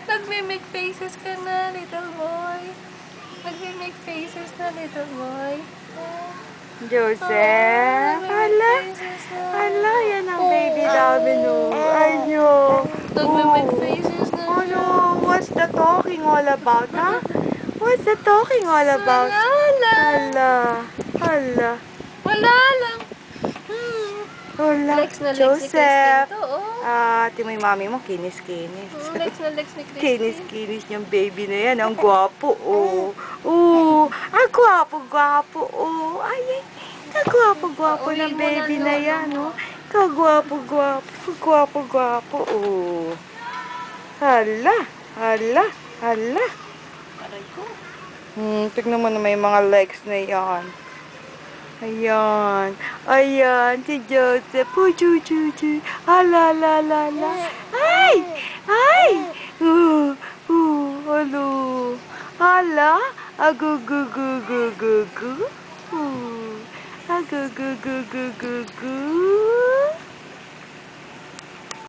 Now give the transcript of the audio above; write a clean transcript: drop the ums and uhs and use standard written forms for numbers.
Nagme-make faces ka na, little boy. Nagme-make faces na, little boy. Joseph, hala, hala, yan ang baby namin, oh. Ayo. Nagme-make faces na siya. Ano, what's the talking all about, huh? What's the talking all about? Wala. Hala, hala. Wala lang. Hala, Legs na legs ni Joseph. Christine to, oh. Ito mo yung mami mo, kinis-kinis. Legs na legs ni Christine. Kinis-kinis yung baby na yan. Ang gwapo, oh. Ang gwapo-gwapo, oh. Ay, ang gwapo-gwapo ng baby na yan, oh. Kagwapo-gwapo, gwapo-gwapo, oh. Hala, hala, hala. Aray ko. Tignan mo na may mga legs na yan. Ayan. Ayan. Si Joseph. Chu-chu-chu. Hala, la, la, la. Ay! Ay! Halo. Hala. Agu-gu-gu-gu-gu-gu. Agu-gu-gu-gu-gu-gu.